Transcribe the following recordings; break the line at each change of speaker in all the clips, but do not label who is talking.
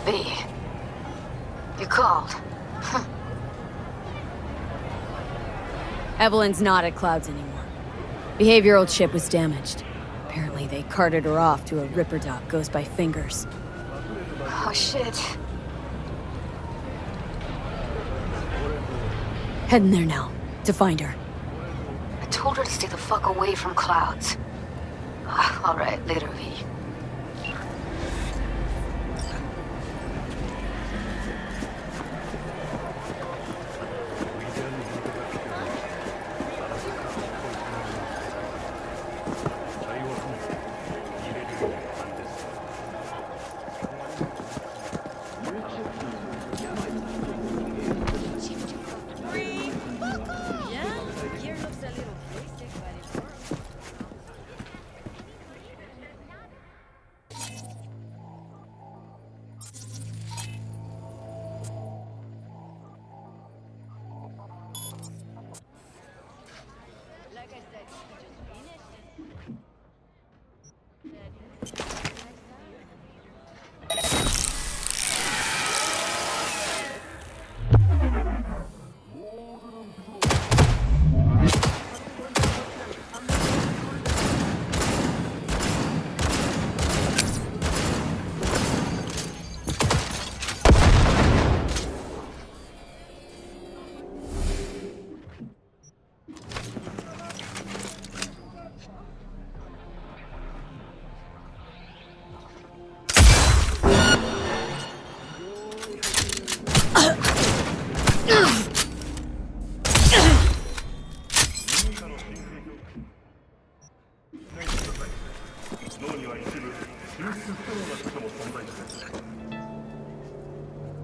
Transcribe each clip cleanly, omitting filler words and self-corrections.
V. You called.
Evelyn's not at Clouds anymore. Behavioral chip was damaged. Apparently they carted her off to a Ripper dock goes by Fingers.
Oh shit.
Heading there now, to find her.
I told her to stay the fuck away from Clouds. Alright, later, V.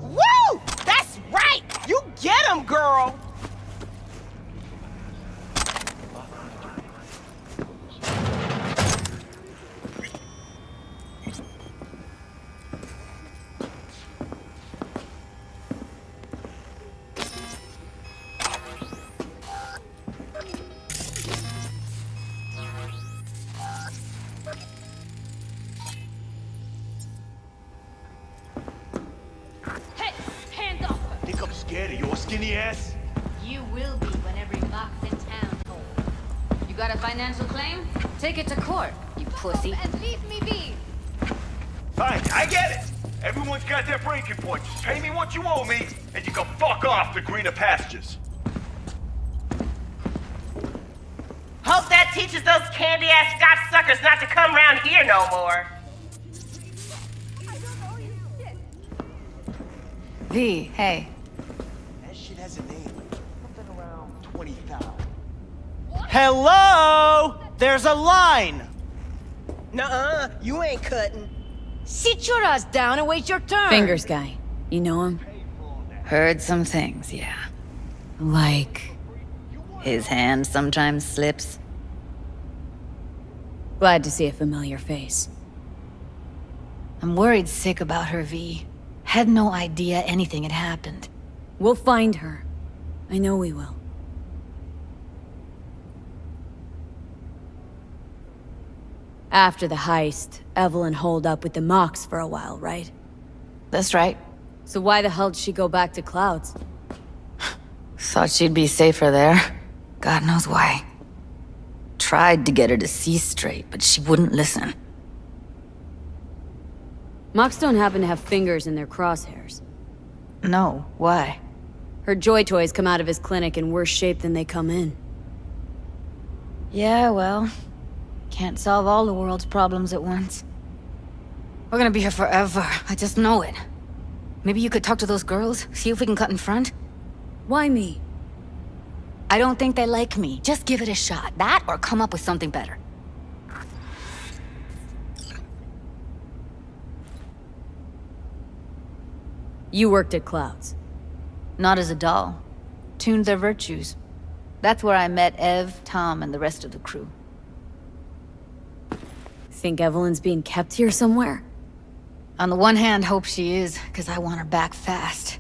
Woo! That's right! You get him, girl!
Think I'm scared of your skinny ass?
You will be when every box in town holds. You got a financial claim? Take it to court, you pussy.
And leave me be.
Fine, I get it. Everyone's got their breaking point. Just pay me what you owe me, and you can fuck off to greener pastures.
Hope that teaches those candy-ass Scotch suckers not to come round here no more.
V, hey.
That shit has a name. Something around 20,000.
Hello? There's a line!
Nuh-uh, you ain't cutting.
Sit your ass down and wait your turn.
Fingers guy. You know him?
Heard some things, yeah.
Like...
His hand sometimes slips.
Glad to see a familiar face.
I'm worried sick about her, V. Had no idea anything had happened.
We'll find her. I know we will. After the heist, Evelyn holed up with the Mox for a while, right?
That's right.
So why the hell did she go back to Clouds?
Thought she'd be safer there. God knows why. Tried to get her to see straight, but she wouldn't listen.
Mox don't happen to have fingers in their crosshairs.
No, why?
Her joy toys come out of his clinic in worse shape than they come in.
Yeah, well, can't solve all the world's problems at once. We're gonna be here forever, I just know it. Maybe you could talk to those girls, see if we can cut in front?
Why me?
I don't think they like me. Just give it a shot. That or come up with something better.
You worked at Clouds.
Not as a doll. Tuned their virtues. That's where I met Ev, Tom, and the rest of the crew.
Think Evelyn's being kept here somewhere?
On the one hand, hope she is, because I want her back fast.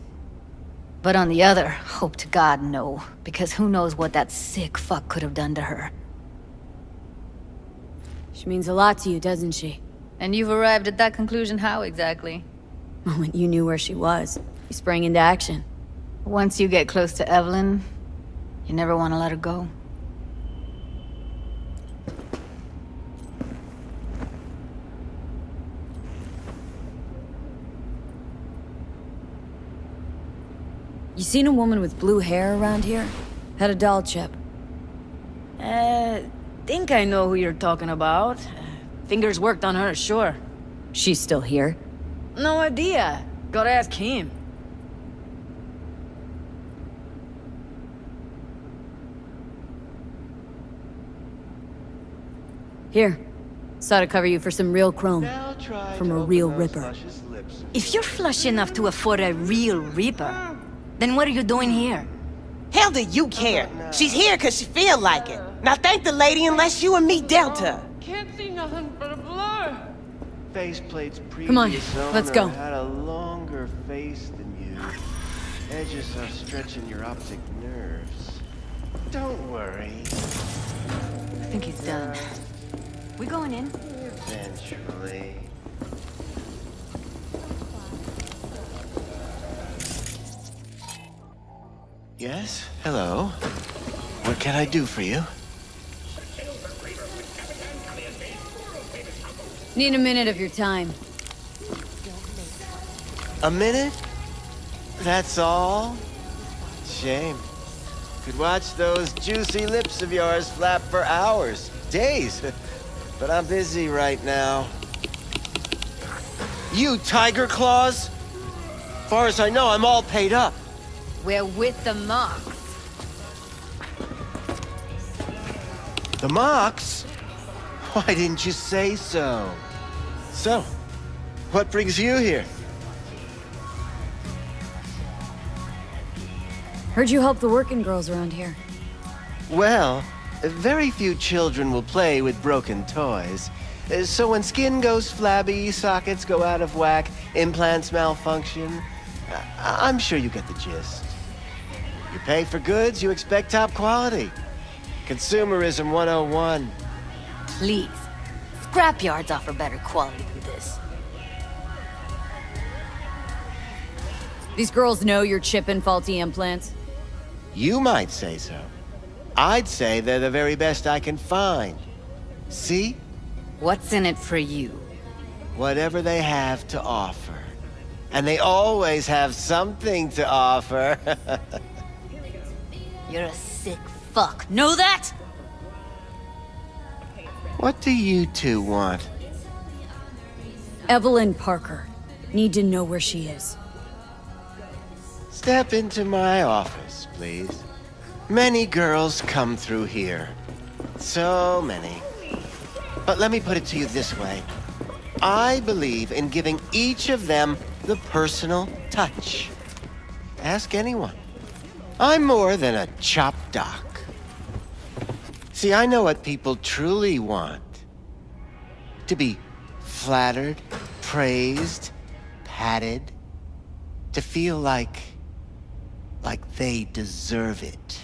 But on the other, hope to God no, because who knows what that sick fuck could have done to her.
She means a lot to you, doesn't she?
And you've arrived at that conclusion how exactly?
Moment you knew where she was, you sprang into action.
Once you get close to Evelyn, you never want to let her go.
You seen a woman with blue hair around here? Had a doll chip.
Think I know who you're talking about. Fingers worked on her, sure.
She's still here?
No idea. Gotta ask him.
Here. Saw to cover you for some real chrome. From a real Ripper.
If you're flush enough to afford a real Reaper, then what are you doing here?
Hell do you care? She's here because she feel like it. Now thank the lady unless you and me dealt her.
Can't see nothing but a blur.
Faceplate's
Come on,
previous
let's
owner
go.
had a longer face than you. Edges are stretching your optic nerves. Don't worry.
I think he's done. We going in?
Eventually. Yes? Hello? What can I do for you?
Need a minute of your time.
A minute? That's all? Shame. Could watch those juicy lips of yours flap for hours, days. But I'm busy right now. You tiger claws? Far as I know, I'm all paid up.
We're with the Mox.
The Mox? Why didn't you say so? So, what brings you here?
Heard you help the working girls around here.
Well, very few children will play with broken toys. So when skin goes flabby, sockets go out of whack, implants malfunction, I'm sure you get the gist. You pay for goods, you expect top quality. Consumerism 101.
Please. Scrapyards offer better quality than this.
These girls know you're chipping faulty implants.
You might say so. I'd say they're the very best I can find. See?
What's in it for you?
Whatever they have to offer. And they always have something to offer.
You're a sick fuck. Know that?
What do you two want?
Evelyn Parker. Need to know where she is.
Step into my office, please. Many girls come through here. So many. But let me put it to you this way. I believe in giving each of them the personal touch. Ask anyone. I'm more than a chop doc. See, I know what people truly want. To be flattered, praised, patted. To feel like they deserve it.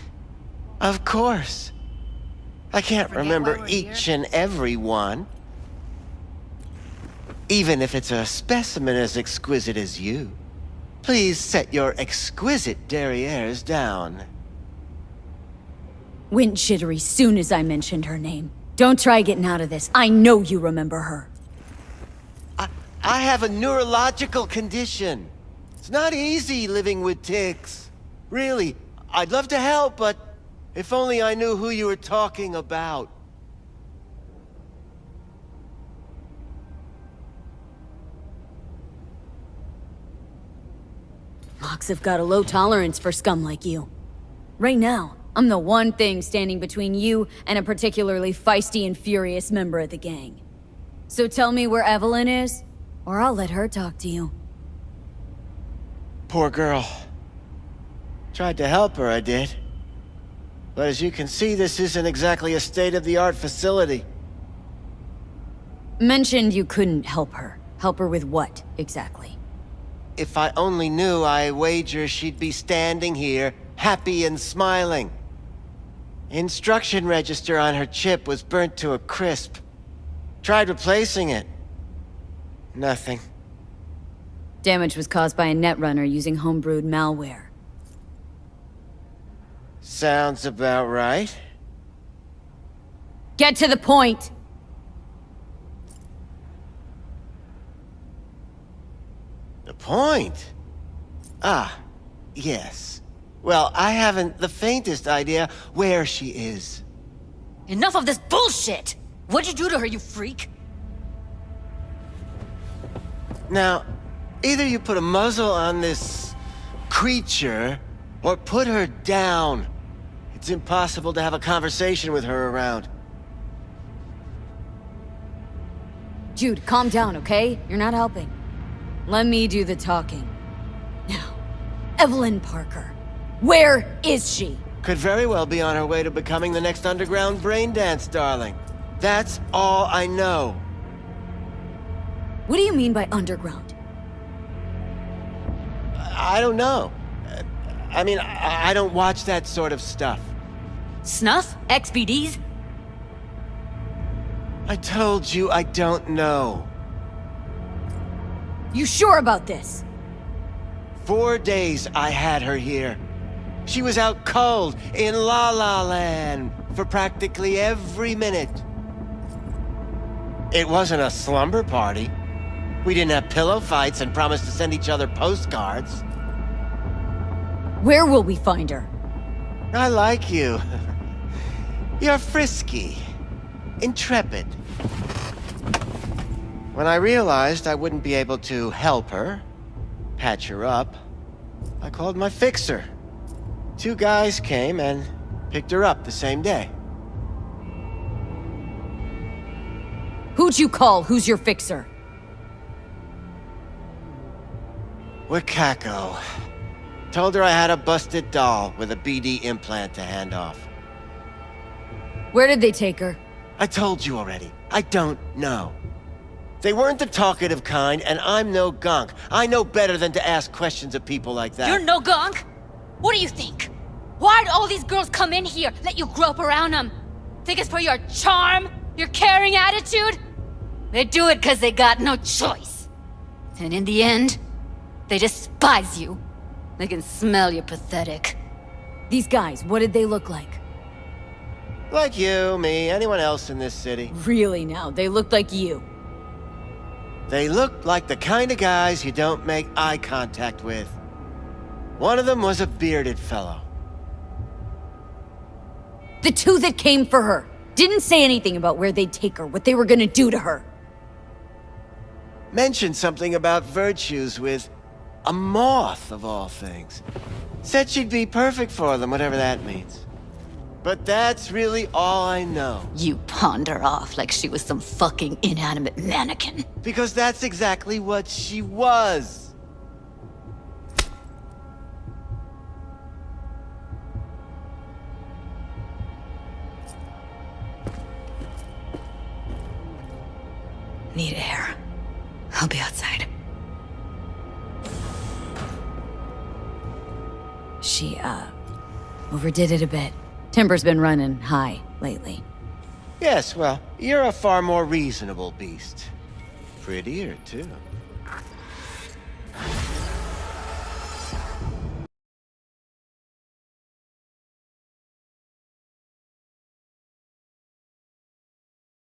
Of course. I can't remember each and every one. Even if it's a specimen as exquisite as you. Please set your exquisite derrieres down.
Went jittery soon as I mentioned her name. Don't try getting out of this. I know you remember her.
I have a neurological condition. It's not easy living with tics. Really, I'd love to help, but if only I knew who you were talking about.
Mox have got a low tolerance for scum like you. Right now, I'm the one thing standing between you and a particularly feisty and furious member of the gang. So tell me where Evelyn is, or I'll let her talk to you.
Poor girl. Tried to help her, I did. But as you can see, this isn't exactly a state-of-the-art facility.
Mentioned you couldn't help her. Help her with what, exactly?
If I only knew, I wager she'd be standing here, happy and smiling. Instruction register on her chip was burnt to a crisp. Tried replacing it. Nothing.
Damage was caused by a netrunner using homebrewed malware.
Sounds about right.
Get to the point!
The point? Ah, yes. Well, I haven't the faintest idea where she is.
Enough of this bullshit! What'd you do to her, you freak?
Now, either you put a muzzle on this creature, or put her down. It's impossible to have a conversation with her around.
Jude, calm down, okay? You're not helping. Let me do the talking. Now, Evelyn Parker. Where is she?
Could very well be on her way to becoming the next underground braindance darling. That's all I know.
What do you mean by underground?
I don't know. I mean, I don't watch that sort of stuff.
Snuff? XBDs?
I told you I don't know.
You sure about this?
4 days I had her here. She was out cold in La La Land for practically every minute. It wasn't a slumber party. We didn't have pillow fights and promised to send each other postcards.
Where will we find her?
I like you. You're frisky, intrepid. When I realized I wouldn't be able to help her, patch her up, I called my fixer. 2 guys came and picked her up the same day.
Who'd you call? Who's your fixer?
Wakako. Told her I had a busted doll with a BD implant to hand off.
Where did they take her?
I told you already. I don't know. They weren't the talkative kind, and I'm no gonk. I know better than to ask questions of people like that.
You're no gunk? What do you think? Why'd all these girls come in here, let you grope around them? Think it's for your charm? Your caring attitude? They do it because they got no choice. And in the end, they despise you. They can smell you're pathetic.
These guys, what did they look like?
Like you, me, anyone else in this city.
Really now, they looked like you.
They looked like the kind of guys you don't make eye contact with. One of them was a bearded fellow.
The 2 that came for her didn't say anything about where they'd take her, what they were gonna do to her.
Mentioned something about virtues with a moth, of all things. Said she'd be perfect for them, whatever that means. But that's really all I know.
You pawned her off like she was some fucking inanimate mannequin.
Because that's exactly what she was.
Need air. I'll be outside.
She, overdid it a bit. Timber's been running high lately.
Yes, well, you're a far more reasonable beast. Prettier, too.